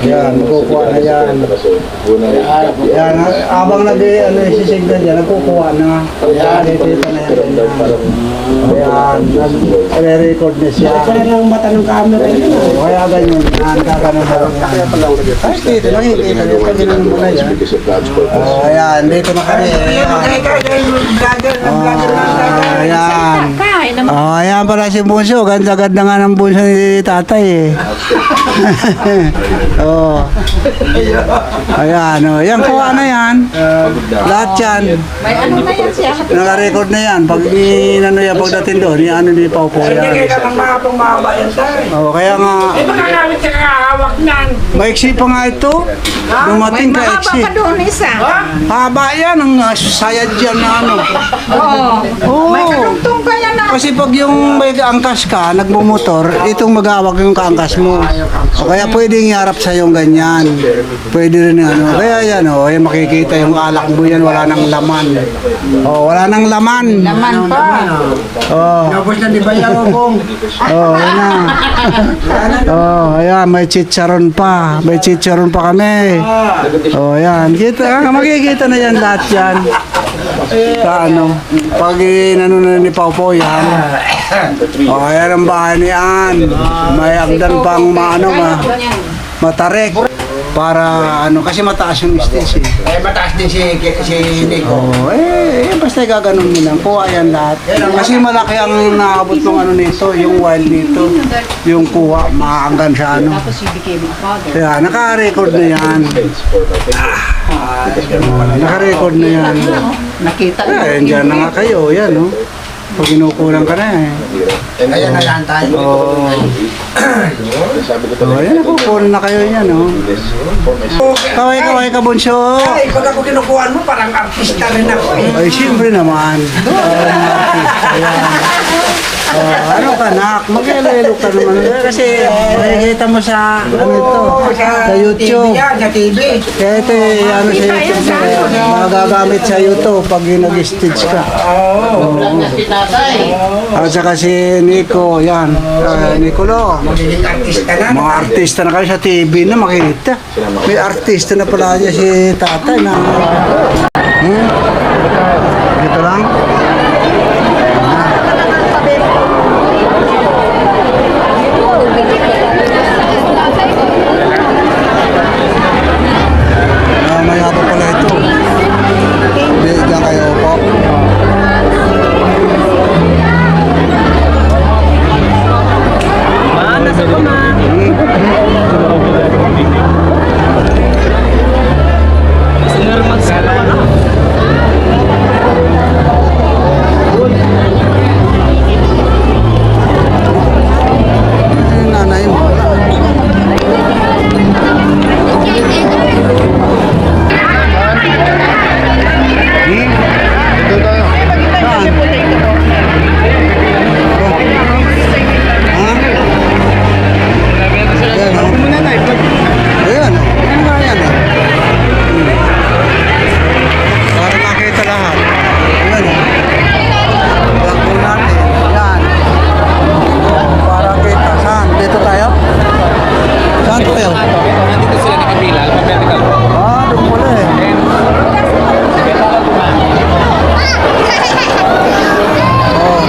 Yan, magkukuha na yan. Yan, habang nag-sisignan dyan, nagkukuha na. Yan, dito na yan. Yan, nag-record na siya. Parang mata ng camera yun. Kaya ganyan, kakanan mo lang yan. Ay, dito, nakikita nyo, pag ginanong mo na yan. Ayan, dito na kami. Ayan. Ayan pala si Bunso, ganda-ganda nga ng Bunso ni tatay eh. Oh. Ayan, oh. Yan, kuha na yan. Lahat yan. May ano na yan siya. Naka-record na yan. Pag inano yan, pagdating doon, yan ni Pau po yan. Hindi ka lang makapang mahaba yan tayo. Oh, kaya nga, Eh baka namin siya kakahawak nan. maiksi pa nga ito. Dumating ka Mahaba iksi. pa doon isa. Haba yan, ang sayad dyan na ano. Oo. Oo. May karugtong kaya na. Kasi pag yung may kaangkas ka, nagmumotor, itong mag-awak yung kaangkas mo. O kaya pwedeng iharap sa yung ganyan. Pwede rin ano. Kaya yan o, ay makikita yung alak mo yan, wala nang laman. O, wala nang laman. Laman pa. O, Tapos na di ba yan kung? yan na. O, ayan, may chicharon pa. May chicharon pa kami. O, yan. Makikita na yan lahat yan. Sa ano, pag inano na ni Pau po yan. O, ayan ang bahay ni Ann. May agdan pang matarik. Para ano, kasi mataas yung stage eh. Eh mataas din si Nico. Oh, basta gaganon mo lang. Kuha yan lahat. Kasi malaki ang naabot ng ano nito, yung wild nito. Yung kuha, maanggan sa ano. Kaya, naka-record na yan. Naka-record na yan. Nakita Kaya, dyan na nga kayo, yan, no? Pag inukulang ka na eh. Ayan na lang tayo. Oo. Oh, yan, nakukulan na kayo yan, no? Kaway ka, Bunso. Ay, pag ako kinukuhaan mo, parang artista rin ako eh. Ay, siyempre naman. Ano ka, nak? Mag-elo-elo ka naman. Kasi makikita mo sa, ano ito, sa YouTube. TV yan, sa TV. Kaya ito, ano sa YouTube, magagamit sa YouTube pag nag-stage ka. At saka si Nico, yan, Nicolo. Magiging artista na. Mga artista na kayo sa TV na makikita. May artista na pala niya si tatay na. Dito lang. Maya pa pala ito. Diyan kayo po. Nasa ko ma. Normal sa ano? Nanay mo. Ito tayo. Saan? Ayan, oh. Ayan, oh. Ano nga yan, eh? Para makita lahat. Ayan, oh. Lakbo natin. Ayan. Oh, para kita. Saan? Dito tayo? Saan tayo? Nandito sila ni Camila, alphabetical. Doon pala eh. Oh.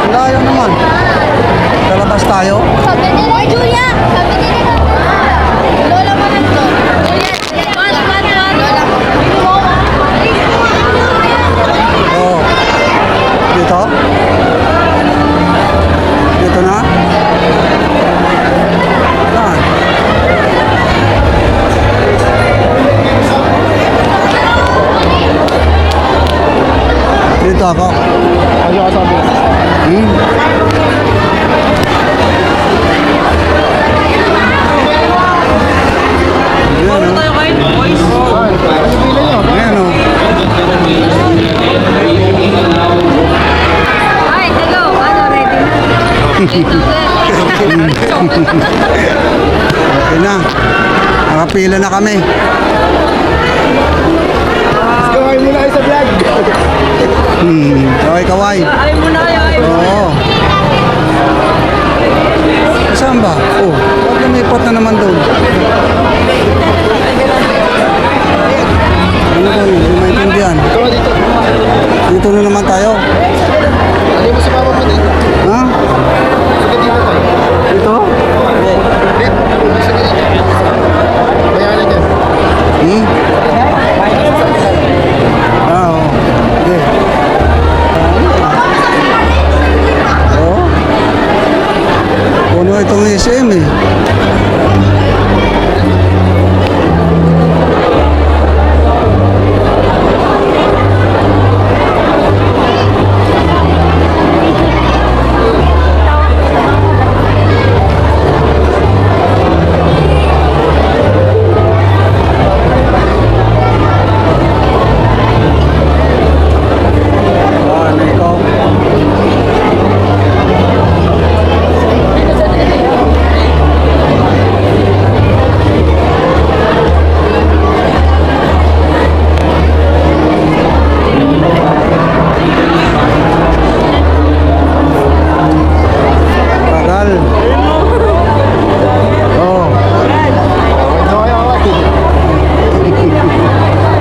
Layo naman. Lalabas tayo. Sabi nila, Julia! Sabi nila, Lola mo na to. Julia, Lola mo. Oh. Dito? Dito na? Saan? Dito ako. Ayan, oh. Tayo kayo, boys. Ayan, oh. Ay, hello. Ano, ready na? Okay na. Nakapila na kami. Gawin mo na sa vlog. Kaway. Ay mo na, ay. Oo. Saan ba? Oh, ba't lumipat na naman doon? Ano ba yun? Hindi maintindihan. Dito na naman tayo. Hindi mo si mama mo dito. Ha? Sige dito tayo. Dito? Dito. Sige dito. Bayaran dyan. Hmm? Ah, oo. Okay. Oo. Puno itong SM eh. Ah, Nico. Tagal. Oh, Ito kayo ako.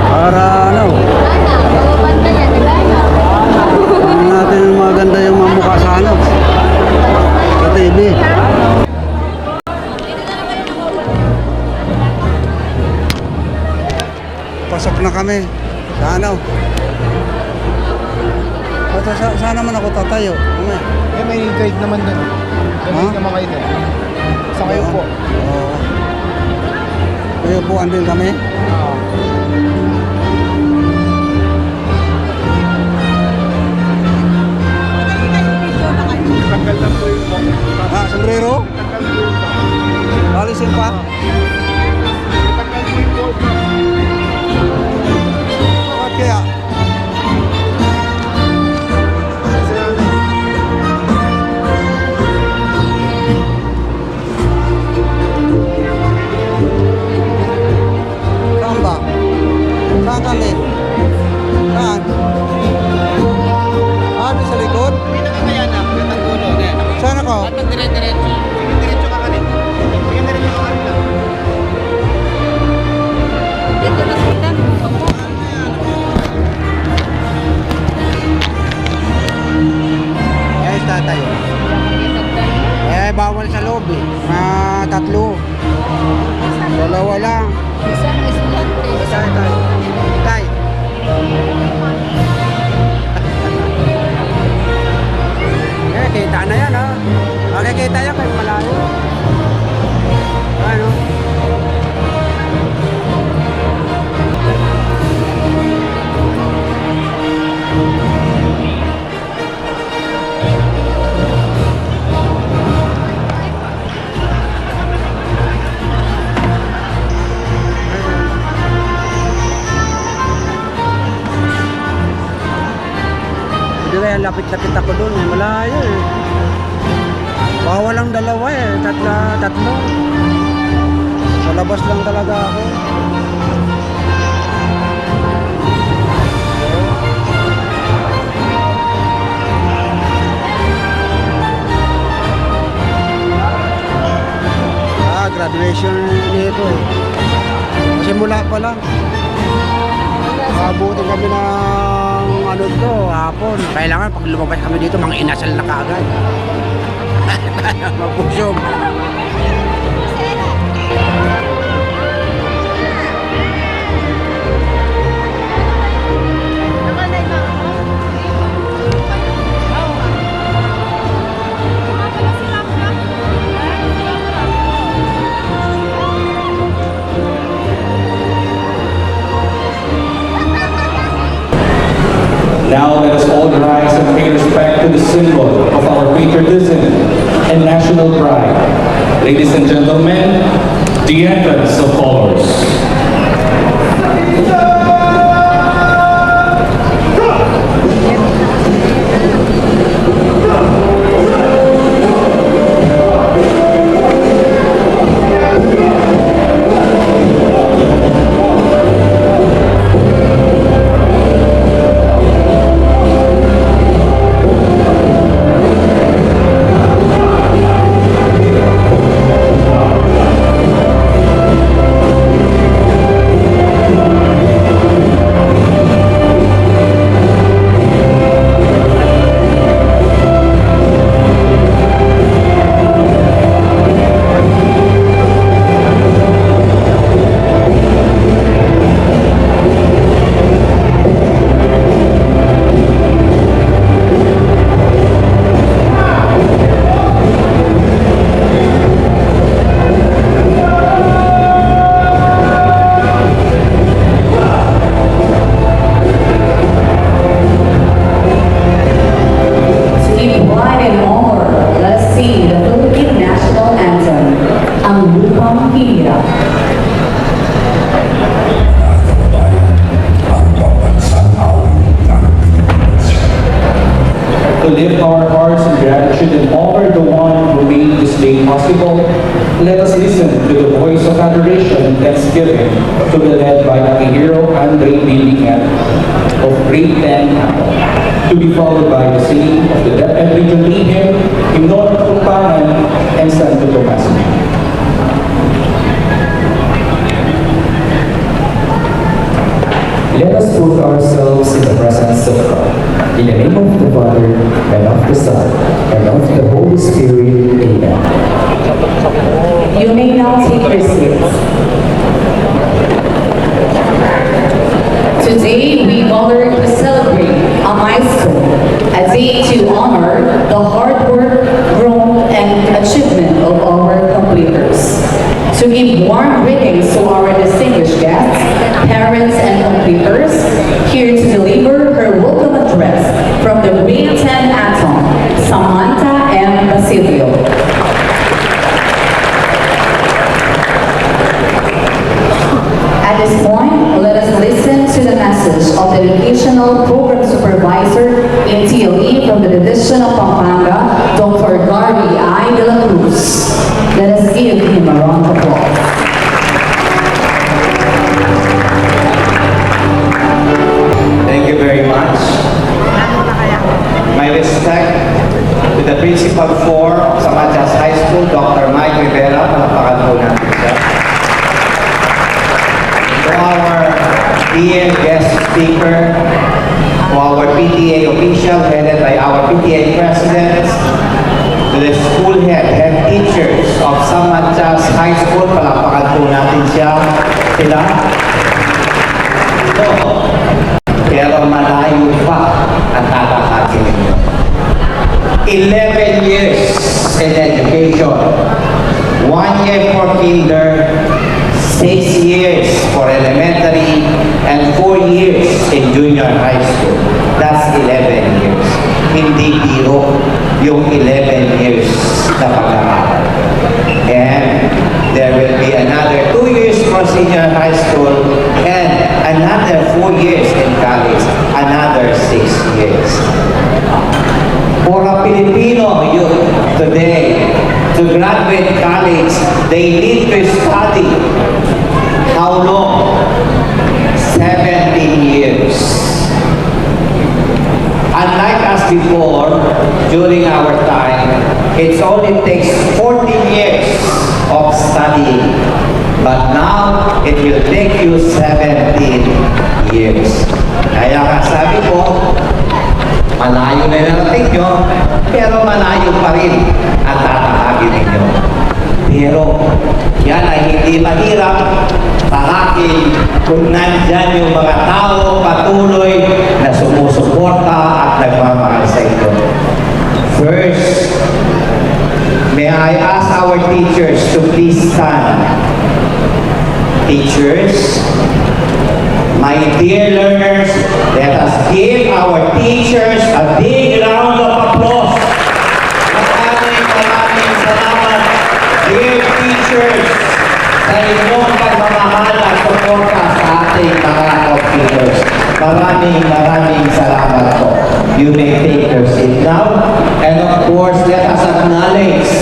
para ano? Tingnan natin yung maganda yung mga mukha sa ano. Sa TV. Pasok na kami. Sa ano? Saan naman ako tatayo? Ano? Eh, may guide naman doon. May Ha? guide naman kayo doon. Sa kayo po. Oo. May upuan din kami. Tanggal lang po yung mo. Ah, sombrero? Alisin pa? Tanggal po yung mo. Bakit kaya? Saan ba? Saan kami? Saan? Ah, di sa likod? Kaya na, katanggulo. Saan ako? Dire-diretso. Diretso ka kanit. Sige, diretso ka kanit lang. Eh, tatay. Eh, bawal sa loob eh. Tatlo. Dalawa lang. Tay, tay. Tay. Eh, kita na yan, ha? Makikita yan kahit malayo. Ano? Hindi kaya lapit-lapit ako doon eh. Malayo eh. Bawal ang dalawa eh. Tatlo. Sa labas lang talaga ako. Ah, graduation nito eh. Kasi mula pa lang. Abutin kami ng ano to, hapon. Kailangan pag lumabas kami dito, mga inasal na kaagad. Mapusyong. Now let us all rise and pay respect to the symbol of our patriotism and national pride. Ladies and gentlemen, the entrance of colors. Pampanga. To lift our hearts in gratitude and honor the one who made this day possible, let us listen to the voice of adoration and thanksgiving to be led by our hero Andre Bibigan of Grade 10 Apple, to be followed by the singing of the Deaf and Region Hymn, Himnon ng Tumpangan, and Santo Tomas. Let us put ourselves in the presence of God. In the name of the Father, and of the Son, and of the Holy Spirit. Amen. You may now take your seats. Today we gather to celebrate a milestone, a day to honor the hard work, growth, and achievement of our completers. To give warm greetings to our distinguished guests, parents, and completers, here to deliver her welcome address from the Grade 10 Atom, Samantha M. Basilio. At this point, let us listen to the message of the Educational Program Supervisor in TLE from the Division of Pampanga, Dr. Gary I. De La Cruz. Let us give him a round of applause. Thank you very much. My respect to the Principal for Samachas High School, Dr. Mike Rivera. Palapakan po natin siya. To our dear guest speaker, to our PTA official headed by our PTA presidents, to the school head teachers of Samachas High School. Palapakan po natin siya. Sila. Pero malayo pa ang tatakakin ninyo. 11 years in education. 1 year for kinder, 6 years for elementary, and 4 years in junior high school. That's 11 years. Hindi biro yung 11 years na pag-aaral. And there will be another 2 years for senior high school and another 4 years in college, another 6 years. For a Filipino youth today to graduate college, they need to study. How long? 17 years. Unlike us before, during our time, it only takes 14 years of studying. But now, it will take you 17 years. Kaya nga sabi ko, malayo na narating nyo, pero malayo pa rin ang tatahagin ninyo. Pero, yan ay hindi mahirap tahakin kung nandyan yung mga tao patuloy na sumusuporta at nagmamahal sa inyo. First, may I ask our teachers to please stand. Teachers, my dear learners, let us give our teachers a big round of applause. Maraming salamat, dear teachers, sa inyong pagmamahal at suporta sa ating mga computers. Maraming salamat po. You may take your seat now. And of course, let us acknowledge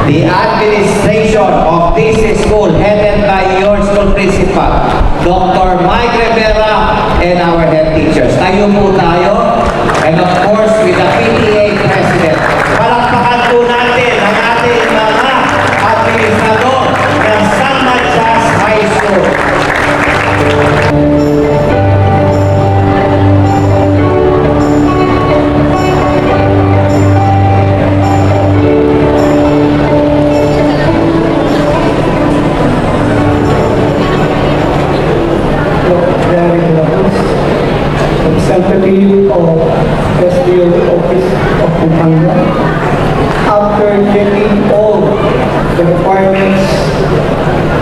the administration of this school headed by your school principal, Dr. Mike Rivera, and our head teachers. Tayo po tayo. And of course, with the PTA president. Palakpakan po natin ang ating mga administrador ng San Matias High School. Representative of SDO Office of Pampanga. After checking all the requirements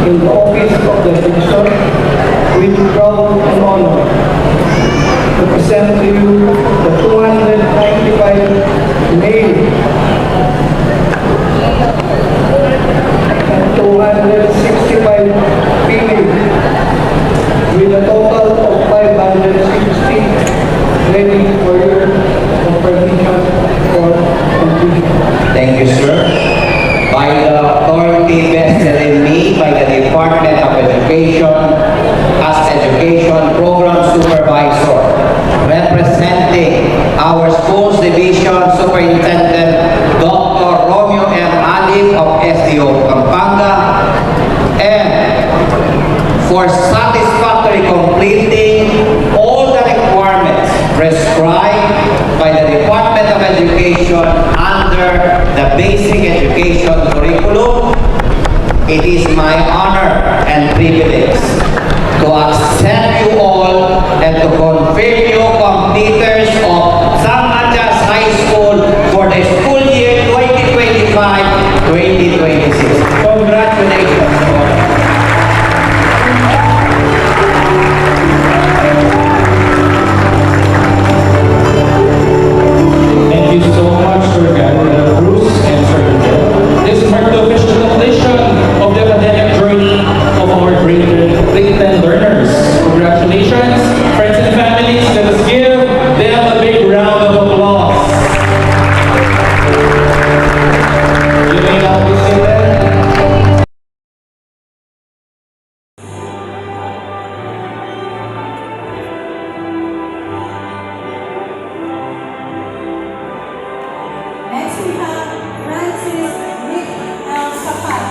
in the office of the division, with proud and honor to present to you the 295 male and 295 by the authority vested in me by the Department of Education as Education Program Supervisor, representing our schools division superintendent, Dr. Romeo M. Alip of SDO Pampanga, and for satisfactory completing all the requirements prescribed by the Department of Education under the Basic Education Curriculum, it is my honor and privilege to accept you all and to confirm you completers of San Matias High School for the school year 2025-2026. Congratulations. Thank you so much, Sir Gavin Bruce and Sir Miguel. This marks the official completion of the academic journey of our grade 10 learners. Congratulations, friends and families. Let us give them a big round of applause. You may now be seated. Next we have Francis Rick L. Sapat.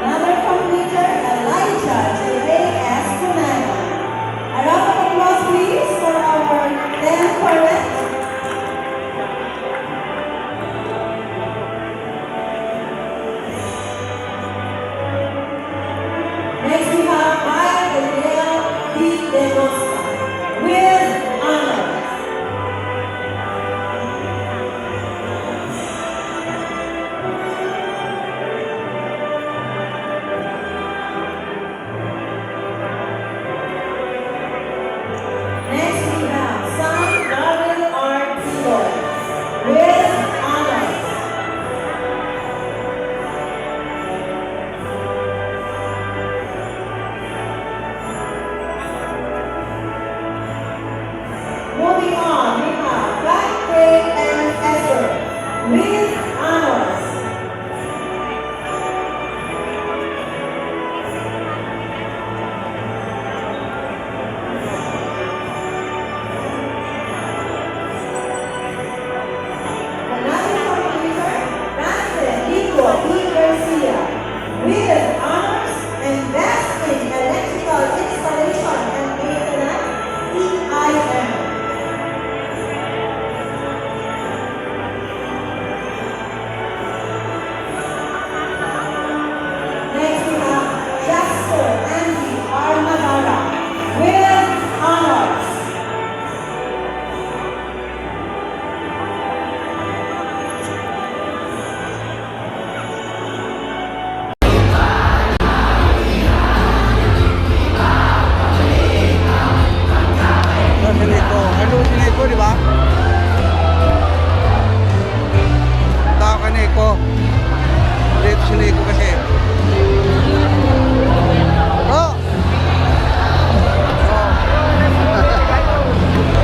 Another completer, Elijah J.A.S. Cunana. A round of applause please for our 10th parent. Next we have I, Gabriel P. De Costa, with honors. Next we have Sam Darwin R. Tito, with honors. Moving on, we have Black Gray and Esther with honors. Another completer, Brandon Nico P. Garcia with honors and best in electrical installation and maintenance, EIM. Next we have Jasper Andy Armadara with honors. Si Nico. Ano si Nico, di ba? Tao ka Nico. Dito si Nico kasi. Oh!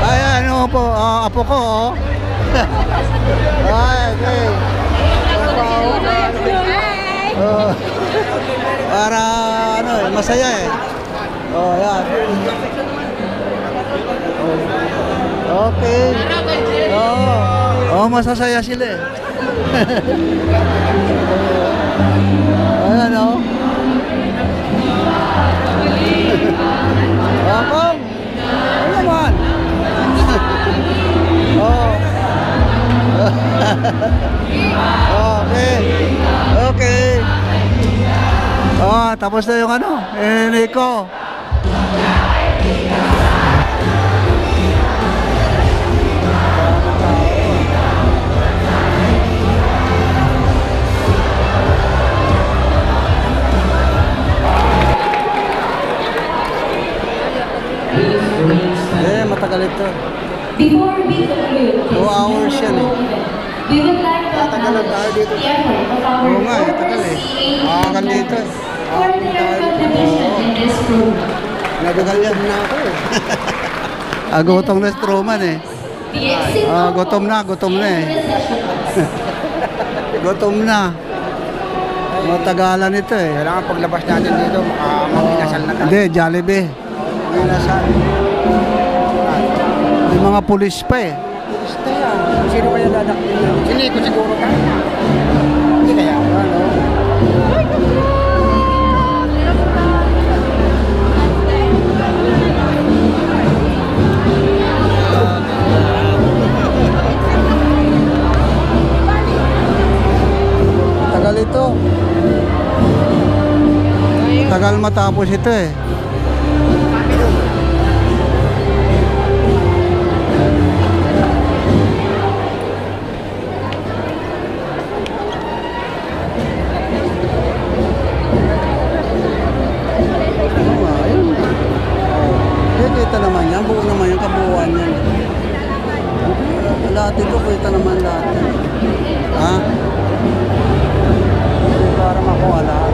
Ay, ano po, apo ko, oh. Ay, okay. Oh. Para, ano, masaya eh. Oh, yan. Okay. Oh, masasaya sila eh. Ayan oh. Kong. Ano naman? Oh. Okay. Okay. Oh, tapos na yung ano, Nico. Matagal ito. Before we conclude this 2 hours yan eh. we would like to Tatagal tayo dito. the effort of our Oo nga eh, tagal eh. overseeing Makagal dito eh. for their contribution in this program. Nagagal yan. Na ako. Gutom na si Truman eh. Gutom na eh. Gutom na. Matagalan ito eh. Kailangan paglabas natin dito, makinasal na tayo. Hindi, Jollibee. Makinasal. May mga pulis pa eh. Gusto yan. Sino kaya dadakil na? Sini ko siguro ka. Hindi kaya. Ano? Tagal ito. Tagal matapos ito eh. Kita naman yan, buo naman yung kabuuan yan. Lahat ito, kita naman lahat. Ha? Para makuha lahat.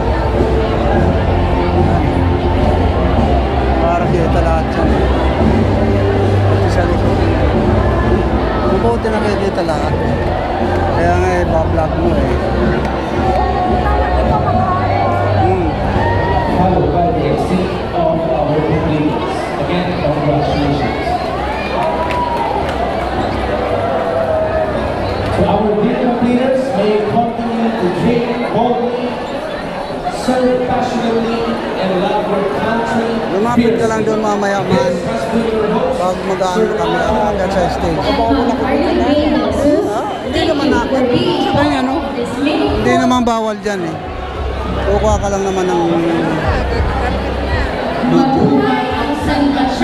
Para kita lahat yan. Pati sa likod. Mabuti na kita lahat. Kaya nga eh, bablog mo eh. Followed by the exit of our completeness. Again, congratulations. To our dear completers, may you continue to dream boldly, serve passionately, and love your country. Lumapit ka lang doon mamaya man. This has been your host, Pag mag-ano kami agad sa stage. Hindi naman ako. Ay, ano? Hindi naman bawal dyan eh. Kukuha ka lang naman ng video. Mabuhay ang sangkatsyat